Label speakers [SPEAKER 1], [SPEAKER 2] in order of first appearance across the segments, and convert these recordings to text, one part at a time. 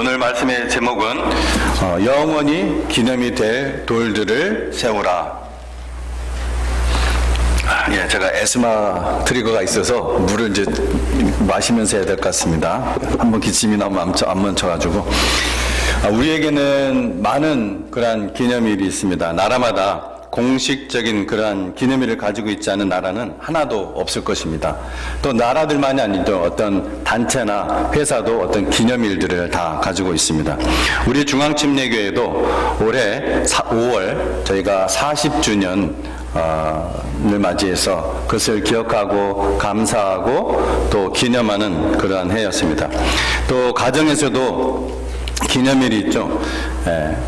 [SPEAKER 1] 오늘 말씀의 제목은 영원히 기념이 될 돌들을 세우라. 예, 제가 에스마 트리거가 있어서 물을 이제 마시면서 해야 될 것 같습니다. 한번 기침이 나오면 안 멈춰가지고. 우리에게는 많은 그러한 기념일이 있습니다. 나라마다 공식적인 그러한 기념일을 가지고 있지 않은 나라는 하나도 없을 것입니다. 또 나라들만이 아니죠. 어떤 단체나 회사도 어떤 기념일들을 다 가지고 있습니다. 우리 중앙침례교회도 올해 5월 저희가 40주년 을 맞이해서 그것을 기억하고 감사하고 또 기념하는 그러한 해였습니다. 또 가정에서도 기념일이 있죠.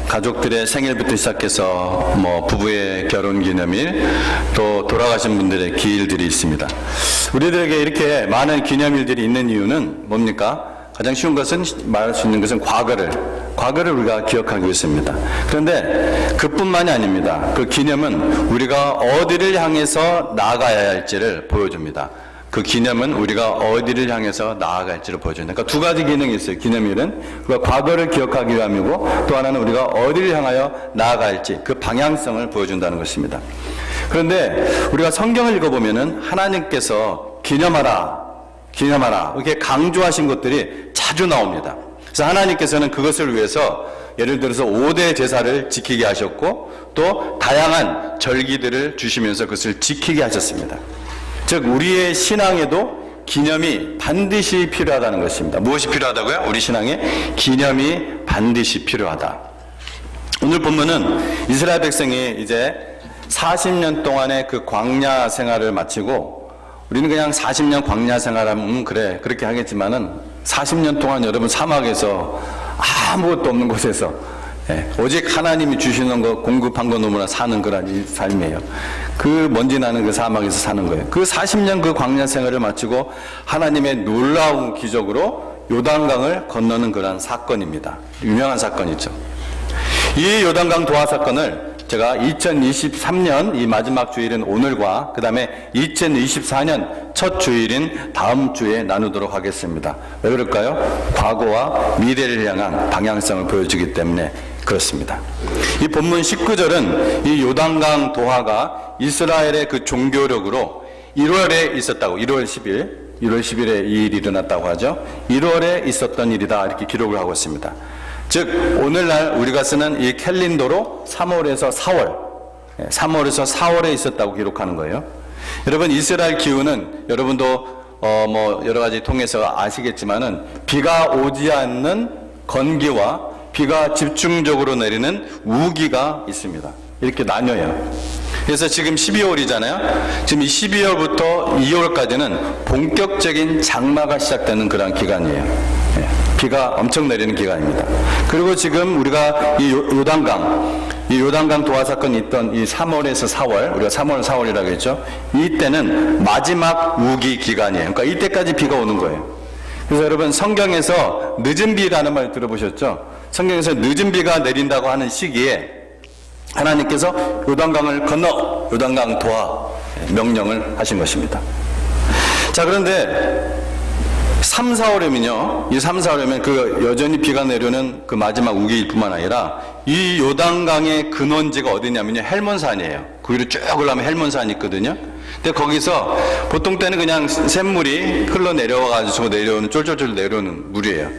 [SPEAKER 1] 가족들의 생일부터 시작해서 부부의 결혼 기념일, 또 돌아가신 분들의 기일들이 있습니다. 우리들에게 이렇게 많은 기념일들이 있는 이유는 뭡니까? 가장 쉬운 것은 말할 수 있는 것은 과거를 우리가 기억하기 위해서입니다. 그런데 그뿐만이 아닙니다. 그 기념은 우리가 어디를 향해서 나아가야 할지를 보여줍니다. 그 기념은 우리가 어디를 향해서 나아갈지를 보여줍니다. 그러니까 두 가지 기능이 있어요. 기념일은 우리가 과거를 기억하기 위함이고, 또 하나는 우리가 어디를 향하여 나아갈지 그 방향성을 보여준다는 것입니다. 그런데 우리가 성경을 읽어보면은 하나님께서 기념하라 이렇게 강조하신 것들이 자주 나옵니다. 그래서 하나님께서는 그것을 위해서 예를 들어서 5대 제사를 지키게 하셨고, 또 다양한 절기들을 주시면서 그것을 지키게 하셨습니다. 즉 우리의 신앙에도 기념이 반드시 필요하다는 것입니다. 무엇이 필요하다고요? 우리 신앙에 기념이 반드시 필요하다. 오늘 본문은 이스라엘 백성이 이제 40년 동안의 그 광야 생활을 마치고, 우리는 그냥 40년 광야 생활하면 그래 그렇게 하겠지만은 40년 동안 여러분 사막에서 아무것도 없는 곳에서 오직 하나님이 주시는 거 공급한 거 너무나 사는 그런 삶이에요. 그 먼지 나는 그 사막에서 사는 거예요. 그 40년 그 광야 생활을 마치고 하나님의 놀라운 기적으로 요단강을 건너는 그런 사건입니다. 유명한 사건이죠. 이 요단강 도하 사건을 제가 2023년 이 마지막 주일인 오늘과 그 다음에 2024년 첫 주일인 다음 주에 나누도록 하겠습니다. 왜 그럴까요? 과거와 미래를 향한 방향성을 보여주기 때문에 그렇습니다. 이 본문 19절은 이 요단강 도하가 이스라엘의 그 종교력으로 1월에 있었다고, 1월 10일에 이 일이 일어났다고 하죠. 1월에 있었던 일이다 이렇게 기록을 하고 있습니다. 즉 오늘날 우리가 쓰는 이 캘린더로 3월에서 4월에 있었다고 기록하는 거예요. 여러분 이스라엘 기후는 여러분도 여러 가지 통해서 아시겠지만은 비가 오지 않는 건기와 비가 집중적으로 내리는 우기가 있습니다. 이렇게 나뉘어요. 그래서 지금 12월이잖아요. 지금 이 12월부터 2월까지는 본격적인 장마가 시작되는 그런 기간이에요. 비가 엄청 내리는 기간입니다. 그리고 지금 우리가 이 요단강 도하 사건이 있던 이 3월에서 4월, 우리가 3월, 4월이라고 했죠. 이때는 마지막 우기 기간이에요. 그러니까 이때까지 비가 오는 거예요. 그래서 여러분 성경에서 늦은 비라는 말 들어보셨죠? 성경에서 늦은 비가 내린다고 하는 시기에 하나님께서 요단강을 건너 요단강 도하 명령을 하신 것입니다. 자, 그런데 3, 4월이면요. 이 3, 4월이면 그 여전히 비가 내려오는 그 마지막 우기일 뿐만 아니라 이 요단강의 근원지가 어디냐면요. 헬몬산이에요. 그 위로 쭉 올라가면 헬몬산이 있거든요. 근데 거기서 보통 때는 그냥 샘물이 흘러내려와가지고 쫄쫄쫄 내려오는 물이에요.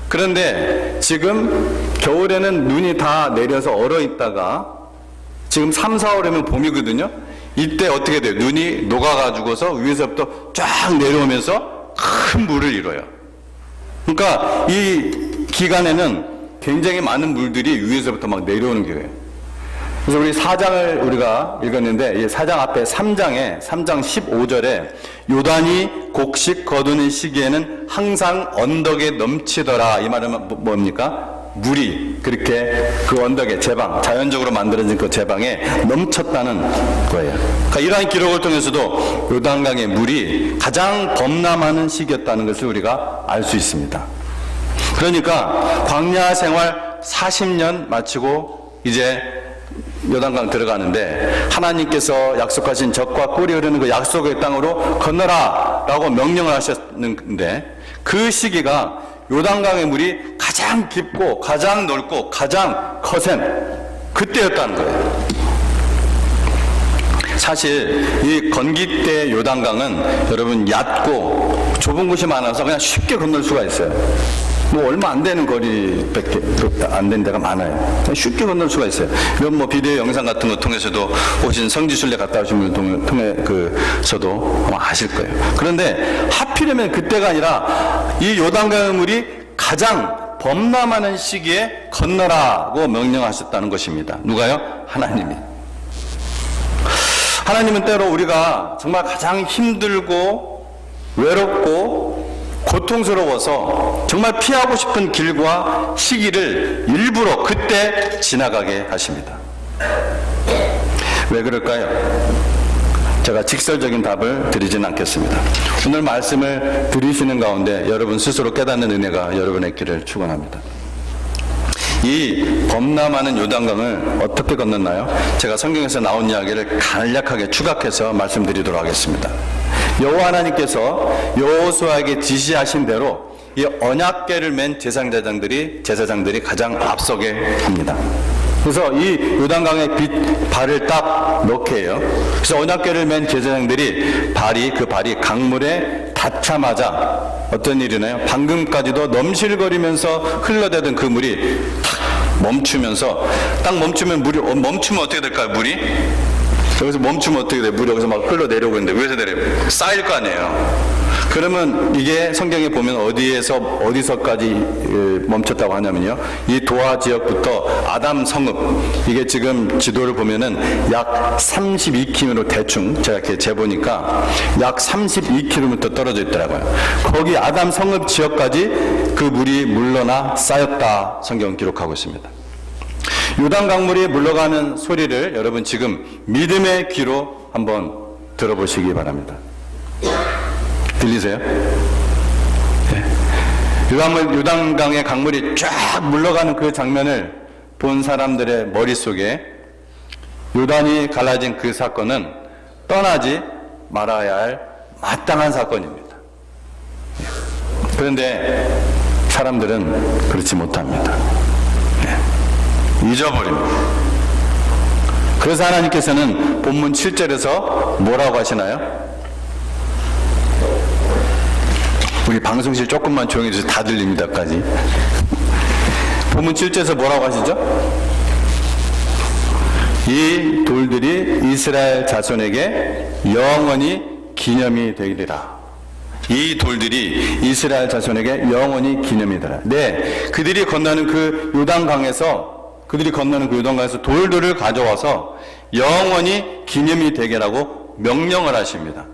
[SPEAKER 1] 그런데 지금 겨울에는 눈이 다 내려서 얼어 있다가 지금 3, 4월이면 봄이거든요. 이때 어떻게 돼요? 눈이 녹아가지고서 위에서부터 쫙 내려오면서 큰 물을 이뤄요. 그러니까 이 기간에는 굉장히 많은 물들이 위에서부터 막 내려오는 거예요. 그래서 우리 4장을 우리가 읽었는데 이 4장 앞에 3장 15절에 요단이 곡식 거두는 시기에는 항상 언덕에 넘치더라. 이 말은 뭡니까? 물이 그렇게 그 언덕에 자연적으로 만들어진 그 제방에 넘쳤다는 거예요. 그러니까 이러한 기록을 통해서도 요단강의 물이 가장 범람하는 시기였다는 것을 우리가 알 수 있습니다. 그러니까 광야 생활 40년 마치고 이제 요단강 들어가는데 하나님께서 약속하신 젖과 꿀이 흐르는 그 약속의 땅으로 건너라 라고 명령을 하셨는데 그 시기가 요단강의 물이 가장 깊고 가장 넓고 가장 거센 그때였다는 거예요. 사실 이 건기 때 요단강은 여러분 얕고 좁은 곳이 많아서 그냥 쉽게 건널 수가 있어요. 뭐 얼마 안 되는 거리밖에 안 되는 데가 많아요. 쉽게 건널 수가 있어요. 이런 뭐 비디오 영상 같은 거 통해서도 오신 성지순례 갔다 오신 분 통해서도 아마 아실 거예요. 그런데 하필이면 그때가 아니라 이 요단강의 물이 가장 범람하는 시기에 건너라고 명령하셨다는 것입니다. 누가요? 하나님이. 하나님은 때로 우리가 정말 가장 힘들고 외롭고 고통스러워서 정말 피하고 싶은 길과 시기를 일부러 그때 지나가게 하십니다. 왜 그럴까요? 제가 직설적인 답을 드리진 않겠습니다. 오늘 말씀을 들으시는 가운데 여러분 스스로 깨닫는 은혜가 여러분의 길을 축원합니다. 이 범람하는 요단강을 어떻게 건넜나요? 제가 성경에서 나온 이야기를 간략하게 추각해서 말씀드리도록 하겠습니다. 여호와 하나님께서 여호수아에게 지시하신 대로 이 언약궤를 맨 제사장들이 가장 앞서게 합니다. 그래서 이 요단강에 발을 딱 넣게 해요. 그래서 언약궤를 맨 제사장들이 그 발이 강물에 닿자마자 어떤 일이 나요? 방금까지도 넘실거리면서 흘러대던 그 물이 탁 멈추면서 딱 멈추면 멈추면 어떻게 될까요? 물이? 여기서 멈추면 어떻게 돼요? 물이 여기서 막 흘러내려오고 있는데 위에서 내려요? 쌓일 거 아니에요. 그러면 이게 성경에 보면 어디서까지 멈췄다고 하냐면요. 이 도하 지역부터 아담 성읍, 이게 지금 지도를 보면은 약 32km 대충 제가 이렇게 재보니까 약 32km 떨어져 있더라고요. 거기 아담 성읍 지역까지 그 물이 물러나 쌓였다 성경은 기록하고 있습니다. 요단 강물이 물러가는 소리를 여러분 지금 믿음의 귀로 한번 들어보시기 바랍니다. 들리세요? 네. 요단강의 강물이 쫙 물러가는 그 장면을 본 사람들의 머릿속에 요단이 갈라진 그 사건은 떠나지 말아야 할 마땅한 사건입니다. 그런데 사람들은 그렇지 못합니다. 잊어버립니다. 그래서 하나님께서는 본문 7절에서 뭐라고 하시나요? 우리 방송실 조금만 조용히 해주세요. 다 들립니다까지. 본문 7절에서 뭐라고 하시죠? 이 돌들이 이스라엘 자손에게 영원히 기념이 되리라. 이 돌들이 이스라엘 자손에게 영원히 기념이 되리라. 네, 그들이 건너는 그 요단강에서 돌들을 가져와서 영원히 기념이 되게라고 명령을 하십니다.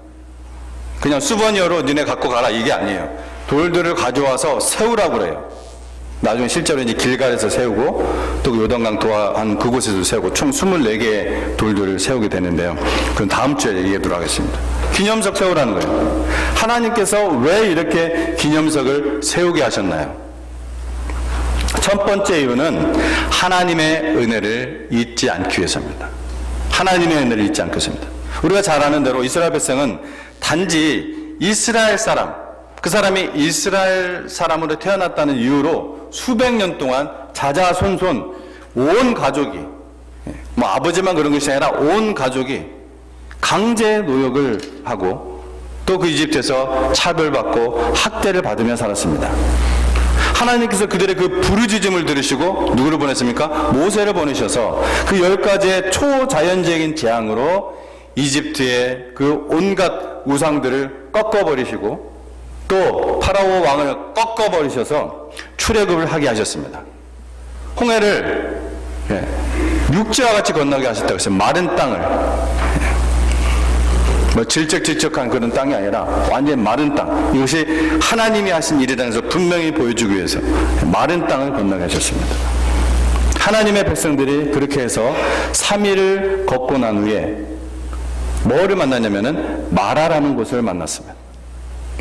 [SPEAKER 1] 그냥 수버니어로 니네 갖고 가라 이게 아니에요. 돌들을 가져와서 세우라고 그래요. 나중에 실제로 이제 길갈에서 세우고 또 요단강 도하한 그곳에서 세우고 총 24개의 돌들을 세우게 되는데요. 그건 다음 주에 얘기하도록 하겠습니다. 기념석 세우라는 거예요. 하나님께서 왜 이렇게 기념석을 세우게 하셨나요? 첫 번째 이유는 하나님의 은혜를 잊지 않기 위해서입니다. 하나님의 은혜를 잊지 않기 위해서입니다. 우리가 잘 아는 대로 이스라엘 백성은 단지 이스라엘 사람, 그 사람이 이스라엘 사람으로 태어났다는 이유로 수백 년 동안 자자손손 온 가족이, 뭐 아버지만 그런 것이 아니라 온 가족이 강제 노역을 하고 또 그 이집트에서 차별받고 학대를 받으며 살았습니다. 하나님께서 그들의 그 부르짖음을 들으시고 누구를 보냈습니까? 모세를 보내셔서 그 10가지의 초자연적인 재앙으로 이집트의 그 온갖 우상들을 꺾어버리시고 또 파라오 왕을 꺾어버리셔서 출애굽을 하게 하셨습니다. 홍해를 육지와 같이 건너게 하셨다고 했어요. 마른 땅을. 뭐 질척질척한 그런 땅이 아니라 완전히 마른 땅. 이것이 하나님이 하신 일이라는 것을 분명히 보여주기 위해서 마른 땅을 건너게 하셨습니다. 하나님의 백성들이 그렇게 해서 3일을 걷고 난 후에 뭐를 만났냐면은 마라라는 곳을 만났습니다.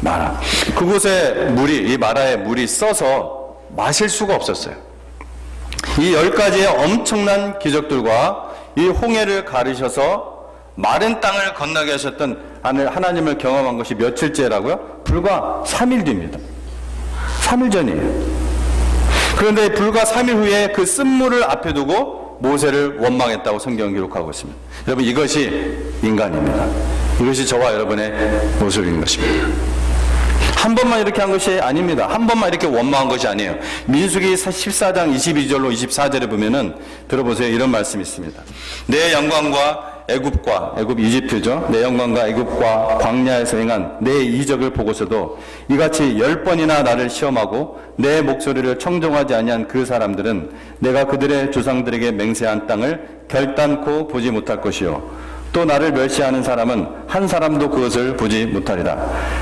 [SPEAKER 1] 마라. 그곳에 이 마라의 물이 써서 마실 수가 없었어요. 이 10가지의 엄청난 기적들과 이 홍해를 가르셔서 마른 땅을 건너게 하셨던 하나님을 경험한 것이 며칠째라고요? 불과 3일 뒤입니다. 3일 전이에요. 그런데 불과 3일 후에 그 쓴물을 앞에 두고 모세를 원망했다고 성경은 기록하고 있습니다. 여러분, 이것이 인간입니다. 이것이 저와 여러분의 모습인 것입니다. 한 번만 이렇게 한 것이 아닙니다. 한 번만 이렇게 원망한 것이 아니에요. 민수기 14장 22절로 24절에 보면은 들어보세요. 이런 말씀이 있습니다. 내 영광과 애굽 이집트죠. 내 영광과 애굽과 광야에서 행한 내 이적을 보고서도 이같이 10번이나 나를 시험하고 내 목소리를 청종하지 아니한 그 사람들은 내가 그들의 조상들에게 맹세한 땅을 결단코 보지 못할 것이요 또 나를 멸시하는 사람은 한 사람도 그것을 보지 못하리라.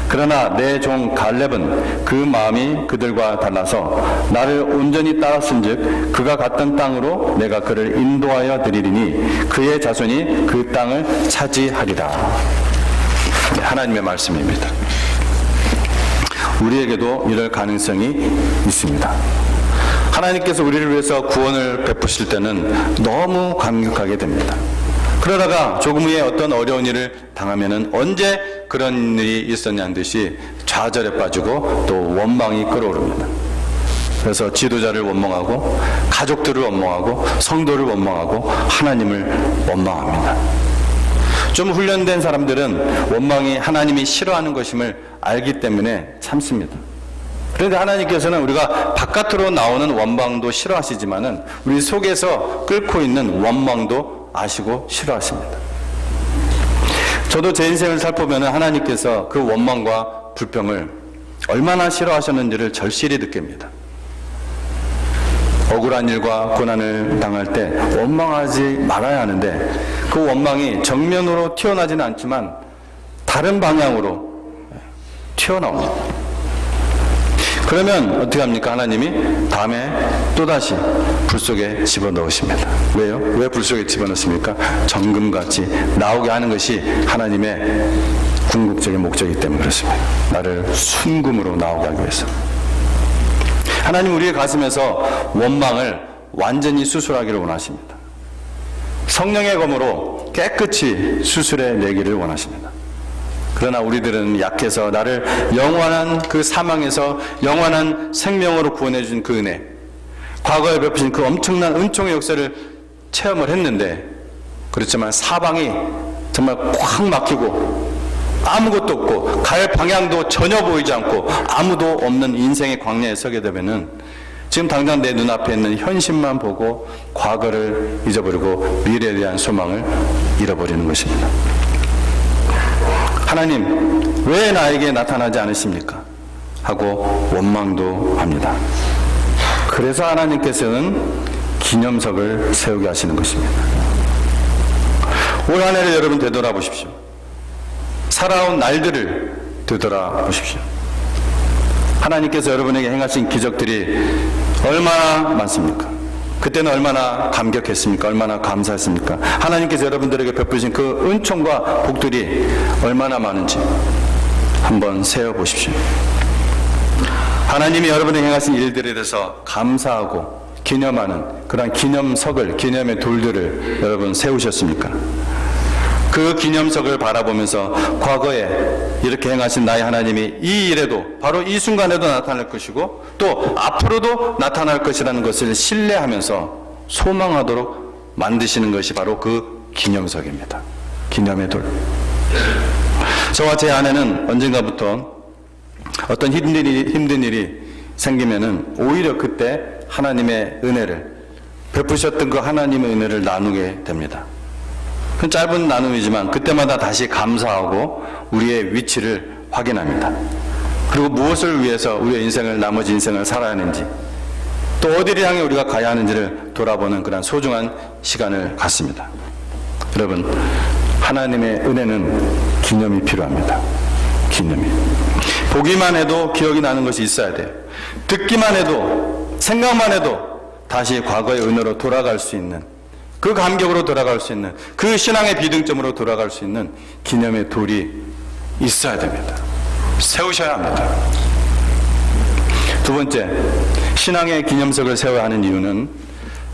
[SPEAKER 1] 그러나 내 종 갈렙은 그 마음이 그들과 달라서 나를 온전히 따랐은즉 그가 갔던 땅으로 내가 그를 인도하여 드리리니 그의 자손이 그 땅을 차지하리라. 하나님의 말씀입니다. 우리에게도 이럴 가능성이 있습니다. 하나님께서 우리를 위해서 구원을 베푸실 때는 너무 감격하게 됩니다. 그러다가 조금 후에 어떤 어려운 일을 당하면은 언제 그런 일이 있었냐는 듯이 좌절에 빠지고 또 원망이 끓어오릅니다. 그래서 지도자를 원망하고 가족들을 원망하고 성도를 원망하고 하나님을 원망합니다. 좀 훈련된 사람들은 원망이 하나님이 싫어하는 것임을 알기 때문에 참습니다. 그런데 하나님께서는 우리가 바깥으로 나오는 원망도 싫어하시지만은 우리 속에서 끓고 있는 원망도 아시고 싫어하십니다. 저도 제 인생을 살펴보면 하나님께서 그 원망과 불평을 얼마나 싫어하셨는지를 절실히 느낍니다. 억울한 일과 고난을 당할 때 원망하지 말아야 하는데 그 원망이 정면으로 튀어나지는 않지만 다른 방향으로 튀어나옵니다. 그러면 어떻게 합니까? 하나님이 다음에 또다시 불 속에 집어넣으십니다. 왜요? 왜 불 속에 집어넣습니까? 정금같이 나오게 하는 것이 하나님의 궁극적인 목적이기 때문에 그렇습니다. 나를 순금으로 나오게 하기 위해서. 하나님 우리의 가슴에서 원망을 완전히 수술하기를 원하십니다. 성령의 검으로 깨끗이 수술해 내기를 원하십니다. 그러나 우리들은 약해서 나를 영원한 그 사망에서 영원한 생명으로 구원해 준 그 은혜, 과거에 베푸신 그 엄청난 은총의 역사를 체험을 했는데 그렇지만 사방이 정말 꽉 막히고 아무것도 없고 갈 방향도 전혀 보이지 않고 아무도 없는 인생의 광야에 서게 되면은 지금 당장 내 눈앞에 있는 현실만 보고 과거를 잊어버리고 미래에 대한 소망을 잃어버리는 것입니다. 하나님, 왜 나에게 나타나지 않으십니까? 하고 원망도 합니다. 그래서 하나님께서는 기념석을 세우게 하시는 것입니다. 올 한 해를 여러분 되돌아보십시오. 살아온 날들을 되돌아보십시오. 하나님께서 여러분에게 행하신 기적들이 얼마나 많습니까? 그때는 얼마나 감격했습니까? 얼마나 감사했습니까? 하나님께서 여러분들에게 베푸신 그 은총과 복들이 얼마나 많은지 한번 세어보십시오. 하나님이 여러분에게 행하신 일들에 대해서 감사하고 기념하는 그런 기념석을, 기념의 돌들을 여러분 세우셨습니까? 그 기념석을 바라보면서 과거에 이렇게 행하신 나의 하나님이 이 일에도 바로 이 순간에도 나타날 것이고 또 앞으로도 나타날 것이라는 것을 신뢰하면서 소망하도록 만드시는 것이 바로 그 기념석입니다. 기념의 돌. 저와 제 아내는 언젠가부터 어떤 힘든 일이 생기면은 오히려 그때 하나님의 은혜를 베푸셨던 그 하나님의 은혜를 나누게 됩니다. 짧은 나눔이지만 그때마다 다시 감사하고 우리의 위치를 확인합니다. 그리고 무엇을 위해서 우리의 인생을, 나머지 인생을 살아야 하는지 또 어디를 향해 우리가 가야 하는지를 돌아보는 그런 소중한 시간을 갖습니다. 여러분, 하나님의 은혜는 기념이 필요합니다. 기념이. 보기만 해도 기억이 나는 것이 있어야 돼요. 듣기만 해도, 생각만 해도 다시 과거의 은혜로 돌아갈 수 있는, 그 감격으로 돌아갈 수 있는, 그 신앙의 비등점으로 돌아갈 수 있는 기념의 돌이 있어야 됩니다. 세우셔야 합니다. 두 번째, 신앙의 기념석을 세워야 하는 이유는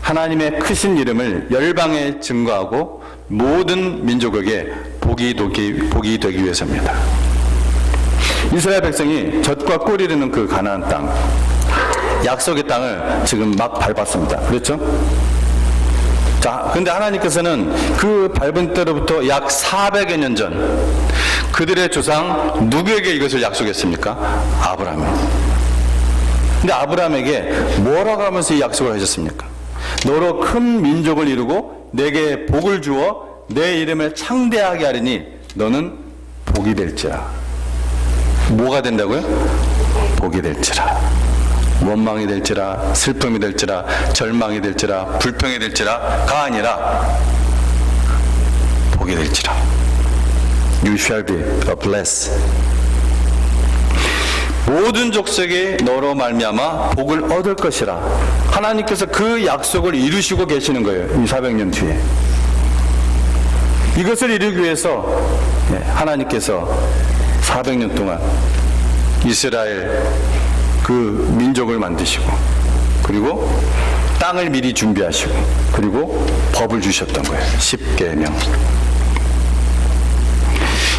[SPEAKER 1] 하나님의 크신 이름을 열방에 증거하고 모든 민족에게 복이 되기 위해서입니다. 이스라엘 백성이 젖과 꿀이 흐르는 그 가나안 땅, 약속의 땅을 지금 막 밟았습니다. 그렇죠? 자, 근데 하나님께서는 그 밟은 때로부터 약 400여 년 전 그들의 조상 누구에게 이것을 약속했습니까? 아브라함. 근데 아브라함에게 뭐라고 하면서 이 약속을 하셨습니까? 너로 큰 민족을 이루고 내게 복을 주어 내 이름을 창대하게 하리니 너는 복이 될지라. 뭐가 된다고요? 복이 될지라. 원망이 될지라, 슬픔이 될지라, 절망이 될지라, 불평이 될지라가 아니라 복이 될지라. You shall be a blessed. 모든 족속이 너로 말미암아 복을 얻을 것이라. 하나님께서 그 약속을 이루시고 계시는 거예요. 이 400년 뒤에. 이것을 이루기 위해서 하나님께서 400년 동안 이스라엘 그 민족을 만드시고, 그리고 땅을 미리 준비하시고, 그리고 법을 주셨던 거예요. 10계명.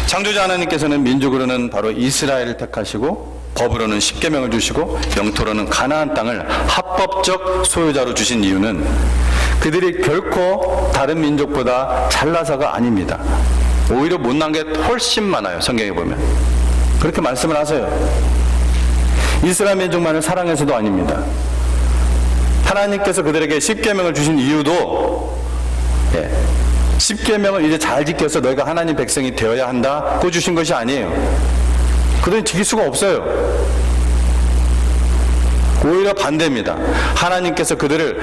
[SPEAKER 1] 창조자 하나님께서는 민족으로는 바로 이스라엘을 택하시고, 법으로는 10계명을 주시고, 영토로는 가나안 땅을 합법적 소유자로 주신 이유는 그들이 결코 다른 민족보다 잘나서가 아닙니다. 오히려 못난 게 훨씬 많아요. 성경에 보면 그렇게 말씀을 하세요. 이스라엘 민족만을 사랑해서도 아닙니다. 하나님께서 그들에게 10계명을 주신 이유도 10계명을 이제 잘 지켜서 너희가 하나님 백성이 되어야 한다고 주신 것이 아니에요. 그들은 지킬 수가 없어요. 오히려 반대입니다. 하나님께서 그들을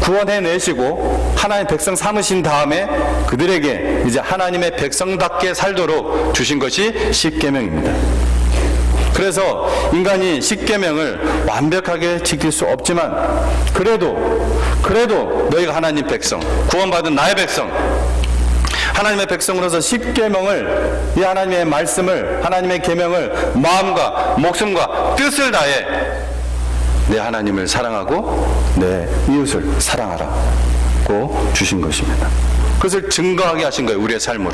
[SPEAKER 1] 구원해내시고 하나님 백성 삼으신 다음에 그들에게 이제 하나님의 백성답게 살도록 주신 것이 10계명입니다. 그래서 인간이 10계명을 완벽하게 지킬 수 없지만 그래도 너희가 하나님 백성, 구원받은 나의 백성, 하나님의 백성으로서 10계명을, 이 하나님의 말씀을, 하나님의 계명을 마음과 목숨과 뜻을 다해 내 하나님을 사랑하고 내 이웃을 사랑하라고 주신 것입니다. 그것을 증거하게 하신 거예요. 우리의 삶으로.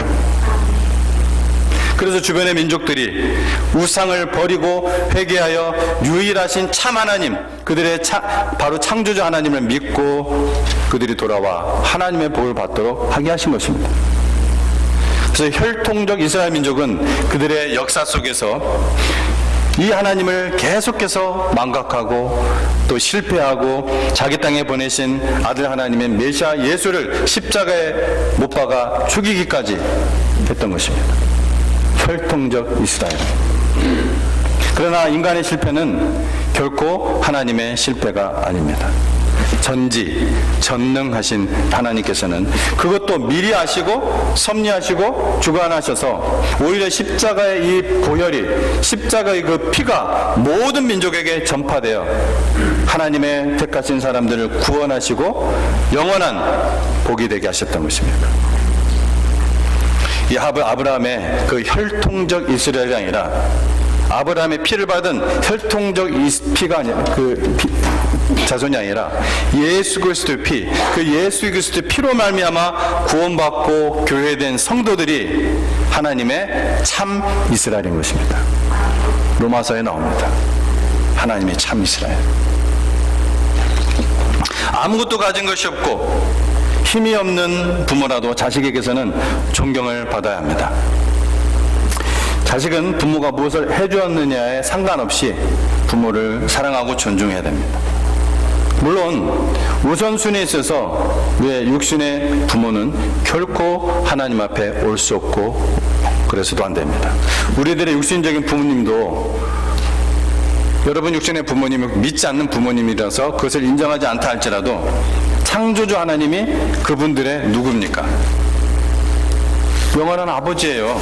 [SPEAKER 1] 그래서 주변의 민족들이 우상을 버리고 회개하여 유일하신 참 하나님, 그들의 바로 창조자 하나님을 믿고 그들이 돌아와 하나님의 복을 받도록 하게 하신 것입니다. 그래서 혈통적 이스라엘 민족은 그들의 역사 속에서 이 하나님을 계속해서 망각하고 또 실패하고 자기 땅에 보내신 아들 하나님의 메시아 예수를 십자가에 못 박아 죽이기까지 했던 것입니다. 혈통적 이스라엘. 그러나 인간의 실패는 결코 하나님의 실패가 아닙니다. 전능하신 하나님께서는 그것도 미리 아시고 섭리하시고 주관하셔서 오히려 십자가의 이 보혈이, 십자가의 그 피가 모든 민족에게 전파되어 하나님의 택하신 사람들을 구원하시고 영원한 복이 되게 하셨던 것입니다. 이 아브라함의 그 혈통적 이스라엘이 아니라 아브라함의 피를 받은 혈통적 피가 아니라 자손이 아니라 예수 그리스도의 피, 그 예수 그리스도의 피로 말미암아 구원받고 교회된 성도들이 하나님의 참 이스라엘인 것입니다. 로마서에 나옵니다. 하나님의 참 이스라엘. 아무것도 가진 것이 없고 힘이 없는 부모라도 자식에게서는 존경을 받아야 합니다. 자식은 부모가 무엇을 해주었느냐에 상관없이 부모를 사랑하고 존중해야 됩니다. 물론 우선순위에 있어서 왜 육신의 부모는 결코 하나님 앞에 올 수 없고 그래서도 안 됩니다. 우리들의 육신적인 부모님도 여러분 육신의 부모님을 믿지 않는 부모님이라서 그것을 인정하지 않다 할지라도 창조주 하나님이 그분들의 누굽니까? 영원한 아버지예요.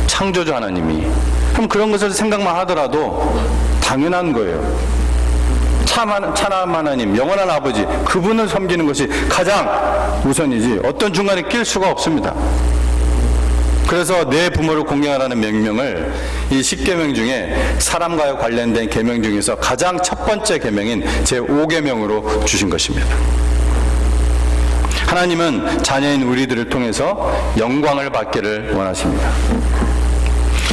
[SPEAKER 1] 창조주 하나님이. 그럼 그런 것을 생각만 하더라도 당연한 거예요. 참한 하나님, 영원한 아버지, 그분을 섬기는 것이 가장 우선이지 어떤 중간에 낄 수가 없습니다. 그래서 내 부모를 공경하라는 명령을 이 10계명 중에 사람과의 관련된 계명 중에서 가장 첫 번째 계명인 제5계명으로 주신 것입니다. 하나님은 자녀인 우리들을 통해서 영광을 받기를 원하십니다.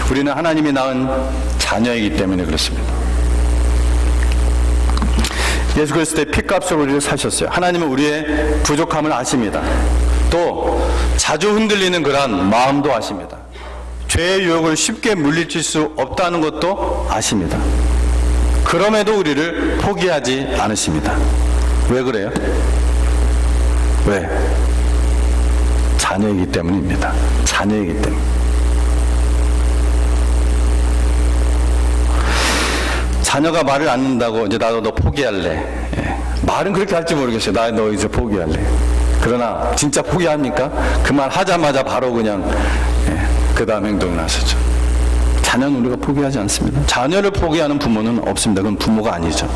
[SPEAKER 1] 우리는 하나님이 낳은 자녀이기 때문에 그렇습니다. 예수 그리스도의 피값으로 우리를 사셨어요. 하나님은 우리의 부족함을 아십니다. 또 자주 흔들리는 그러한 마음도 아십니다. 죄의 유혹을 쉽게 물리칠 수 없다는 것도 아십니다. 그럼에도 우리를 포기하지 않으십니다. 왜 그래요? 왜? 자녀이기 때문입니다. 자녀이기 때문에. 자녀가 말을 안 듣는다고 이제 나도 너 포기할래. 예. 말은 그렇게 할지 모르겠어요. 나 너 이제 포기할래. 그러나 진짜 포기합니까? 그 말 하자마자 바로 그냥 그 다음 행동을 하시죠. 자녀는 우리가 포기하지 않습니다. 자녀를 포기하는 부모는 없습니다. 그건 부모가 아니죠.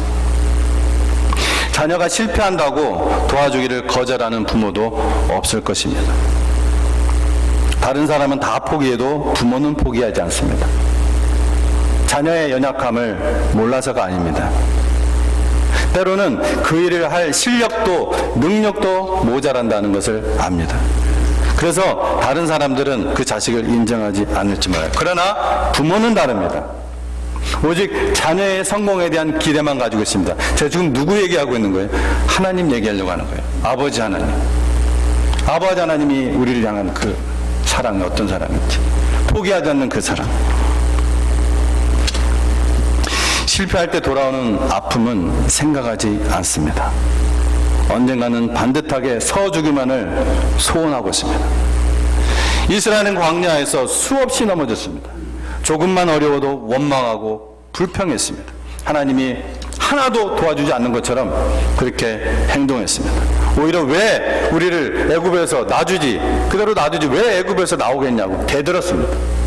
[SPEAKER 1] 자녀가 실패한다고 도와주기를 거절하는 부모도 없을 것입니다. 다른 사람은 다 포기해도 부모는 포기하지 않습니다. 자녀의 연약함을 몰라서가 아닙니다. 때로는 그 일을 할 실력도 능력도 모자란다는 것을 압니다. 그래서 다른 사람들은 그 자식을 인정하지 않을지 몰라요. 그러나 부모는 다릅니다. 오직 자녀의 성공에 대한 기대만 가지고 있습니다. 제가 지금 누구 얘기하고 있는 거예요? 하나님 얘기하려고 하는 거예요. 아버지 하나님. 아버지 하나님이 우리를 향한 그 사랑이 어떤 사랑인지, 포기하지 않는 그 사랑. 실패할 때 돌아오는 아픔은 생각하지 않습니다. 언젠가는 반듯하게 서주기만을 소원하고 있습니다. 이스라엘은 광야에서 수없이 넘어졌습니다. 조금만 어려워도 원망하고 불평했습니다. 하나님이 하나도 도와주지 않는 것처럼 그렇게 행동했습니다. 오히려 왜 우리를 애굽에서 놔주지, 그대로 놔두지 왜 애굽에서 나오겠냐고 대들었습니다.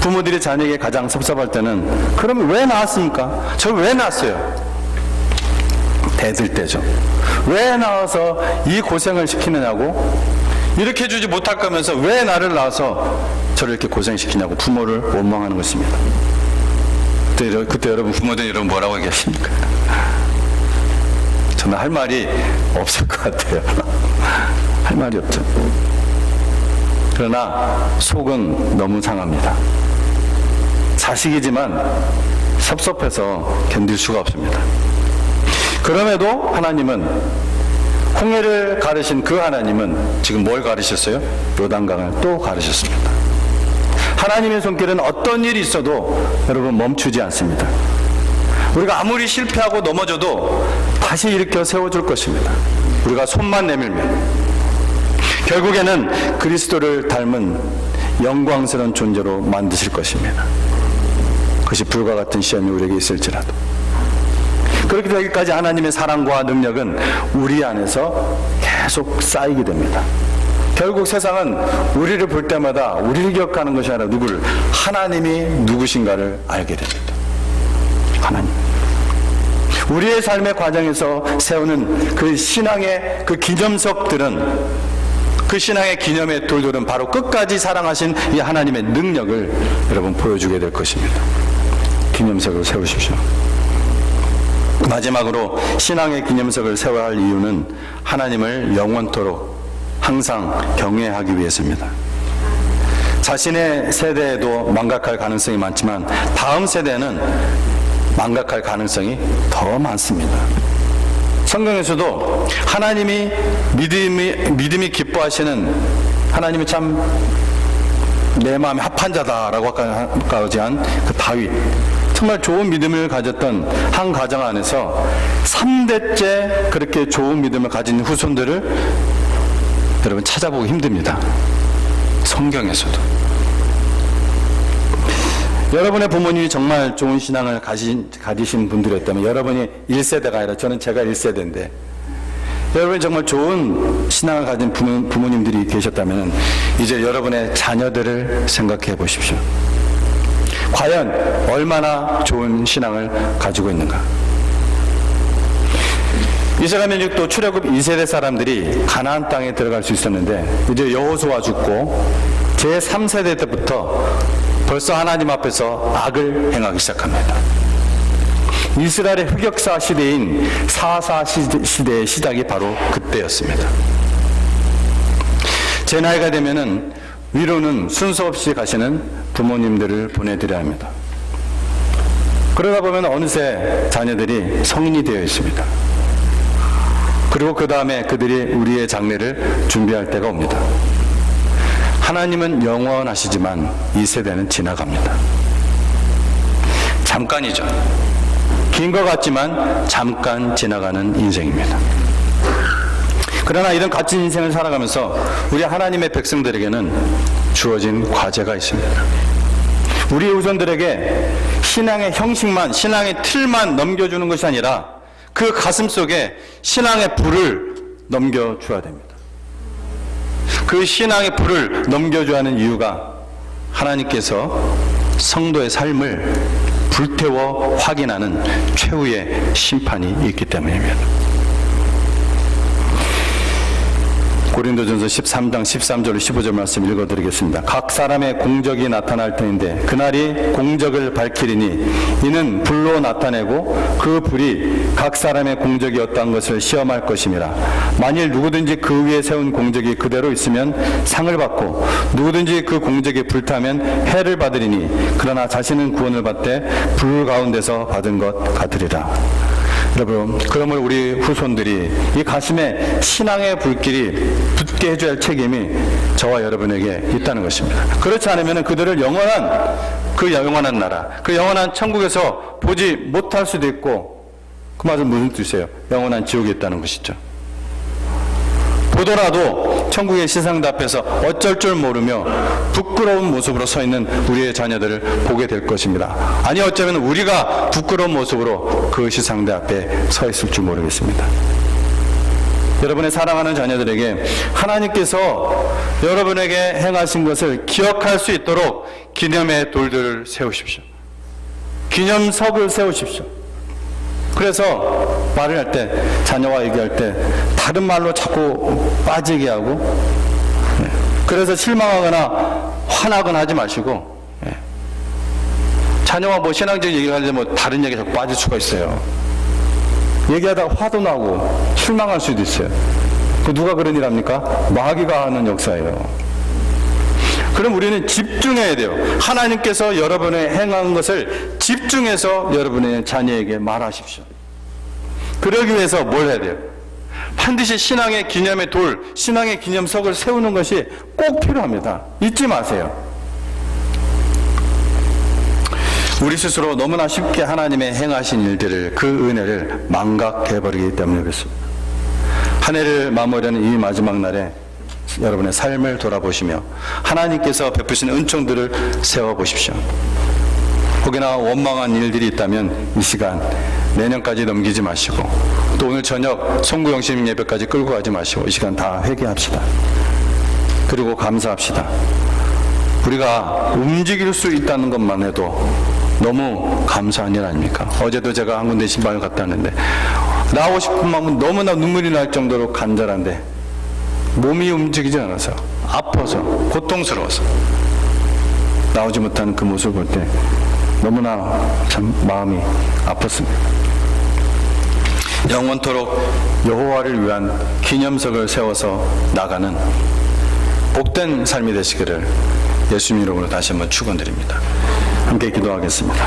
[SPEAKER 1] 부모들이 자녀에게 가장 섭섭할 때는 그러면 왜 낳았습니까? 저 왜 낳았어요? 대들 때죠. 왜 낳아서 이 고생을 시키느냐고, 이렇게 해주지 못할 거면서 왜 나를 낳아서 저를 이렇게 고생시키냐고 부모를 원망하는 것입니다. 그때 여러분 부모들 여러분 뭐라고 얘기하십니까? 저는 할 말이 없을 것 같아요. 할 말이 없죠. 그러나 속은 너무 상합니다. 자식이지만 섭섭해서 견딜 수가 없습니다. 그럼에도 하나님은, 홍해를 가르신 그 하나님은 지금 뭘 가르셨어요? 요단강을 또 가르셨습니다. 하나님의 손길은 어떤 일이 있어도 여러분 멈추지 않습니다. 우리가 아무리 실패하고 넘어져도 다시 일으켜 세워줄 것입니다. 우리가 손만 내밀면 결국에는 그리스도를 닮은 영광스러운 존재로 만드실 것입니다. 그것이 불과 같은 시험이 우리에게 있을지라도. 그렇게 되기까지 하나님의 사랑과 능력은 우리 안에서 계속 쌓이게 됩니다. 결국 세상은 우리를 볼 때마다 우리를 기억하는 것이 아니라 누구를, 하나님이 누구신가를 알게 됩니다. 하나님. 우리의 삶의 과정에서 세우는 그 신앙의 그 기념석들은, 그 신앙의 기념의 돌들은 바로 끝까지 사랑하신 이 하나님의 능력을 여러분 보여주게 될 것입니다. 기념석을 세우십시오. 마지막으로 신앙의 기념석을 세워야 할 이유는 하나님을 영원토록 항상 경외하기 위해서입니다. 자신의 세대에도 망각할 가능성이 많지만 다음 세대는 망각할 가능성이 더 많습니다. 성경에서도 하나님이 믿음이 기뻐하시는, 하나님이 참 내 마음에 합한 자다라고 아까까지 한 그 다윗, 정말 좋은 믿음을 가졌던 한 가정 안에서 3대째 그렇게 좋은 믿음을 가진 후손들을 여러분 찾아보기 힘듭니다. 성경에서도. 여러분의 부모님이 정말 좋은 신앙을 가지신 분들이었다면, 여러분이 1세대가 아니라 저는 제가 1세대인데 여러분이 정말 좋은 신앙을 가진 부모님들이 계셨다면 이제 여러분의 자녀들을 생각해 보십시오. 과연 얼마나 좋은 신앙을 가지고 있는가. 이스라엘 민족도 출애굽 2세대 사람들이 가나안 땅에 들어갈 수 있었는데 이제 여호수아 죽고 제3세대 때부터 벌써 하나님 앞에서 악을 행하기 시작합니다. 이스라엘의 흑역사 시대인 사사 시대의 시작이 바로 그때였습니다. 제 나이가 되면은 위로는 순서 없이 가시는 부모님들을 보내드려야 합니다. 그러다 보면 어느새 자녀들이 성인이 되어 있습니다. 그리고 그 다음에 그들이 우리의 장례를 준비할 때가 옵니다. 하나님은 영원하시지만 이 세대는 지나갑니다. 잠깐이죠. 긴 것 같지만 잠깐 지나가는 인생입니다. 그러나 이런 갇힌 인생을 살아가면서 우리 하나님의 백성들에게는 주어진 과제가 있습니다. 우리 후손들에게 신앙의 형식만, 신앙의 틀만 넘겨주는 것이 아니라 그 가슴 속에 신앙의 불을 넘겨줘야 됩니다. 그 신앙의 불을 넘겨줘야 하는 이유가 하나님께서 성도의 삶을 불태워 확인하는 최후의 심판이 있기 때문입니다. 고린도전서 13장 13절 15절 말씀 읽어드리겠습니다. 각 사람의 공적이 나타날 터인데 그날이 공적을 밝히리니 이는 불로 나타내고 그 불이 각 사람의 공적이 어떠한 것을 시험할 것임이라. 만일 누구든지 그 위에 세운 공적이 그대로 있으면 상을 받고 누구든지 그 공적이 불타면 해를 받으리니 그러나 자신은 구원을 받되 불 가운데서 받은 것 같으리라. 여러분, 그러므로 우리 후손들이 이 가슴에 신앙의 불길이 붙게 해줘야 할 책임이 저와 여러분에게 있다는 것입니다. 그렇지 않으면 그들을 영원한 나라, 그 영원한 천국에서 보지 못할 수도 있고, 그 말은 무슨 뜻이에요? 영원한 지옥에 있다는 것이죠. 보더라도 천국의 시상대 앞에서 어쩔 줄 모르며 부끄러운 모습으로 서 있는 우리의 자녀들을 보게 될 것입니다. 아니 어쩌면 우리가 부끄러운 모습으로 그 시상대 앞에 서 있을 줄 모르겠습니다. 여러분의 사랑하는 자녀들에게 하나님께서 여러분에게 행하신 것을 기억할 수 있도록 기념의 돌들을 세우십시오. 기념석을 세우십시오. 그래서 말을 할 때, 자녀와 얘기할 때 다른 말로 자꾸 빠지게 하고, 그래서 실망하거나 화나거나 하지 마시고, 자녀와 뭐 신앙적인 얘기를 하는데 뭐 다른 얘기 자꾸 빠질 수가 있어요. 얘기하다가 화도 나고 실망할 수도 있어요. 그 누가 그런 일 합니까? 마귀가 하는 역사예요. 그럼 우리는 집중해야 돼요. 하나님께서 여러분의 행한 것을 집중해서 여러분의 자녀에게 말하십시오. 그러기 위해서 뭘 해야 돼요? 반드시 신앙의 기념의 돌, 신앙의 기념석을 세우는 것이 꼭 필요합니다. 잊지 마세요. 우리 스스로 너무나 쉽게 하나님의 행하신 일들을, 그 은혜를 망각해버리기 때문에 그렇습니다. 한 해를 마무리하는 이 마지막 날에 여러분의 삶을 돌아보시며 하나님께서 베푸신 은총들을 세워보십시오. 혹여나 원망한 일들이 있다면 이 시간 내년까지 넘기지 마시고, 또 오늘 저녁 송구영심 예배까지 끌고 가지 마시고 이 시간 다 회개합시다. 그리고 감사합시다. 우리가 움직일 수 있다는 것만 해도 너무 감사한 일 아닙니까? 어제도 제가 한 군데 신방을 갔다 왔는데 나오고 싶은 마음은 너무나 눈물이 날 정도로 간절한데 몸이 움직이지 않아서, 아파서, 고통스러워서 나오지 못하는 그 모습을 볼 때 너무나 참 마음이 아팠습니다. 영원토록 여호와를 위한 기념석을 세워서 나가는 복된 삶이 되시기를 예수님 이름으로 다시 한번 축원드립니다. 함께 기도하겠습니다.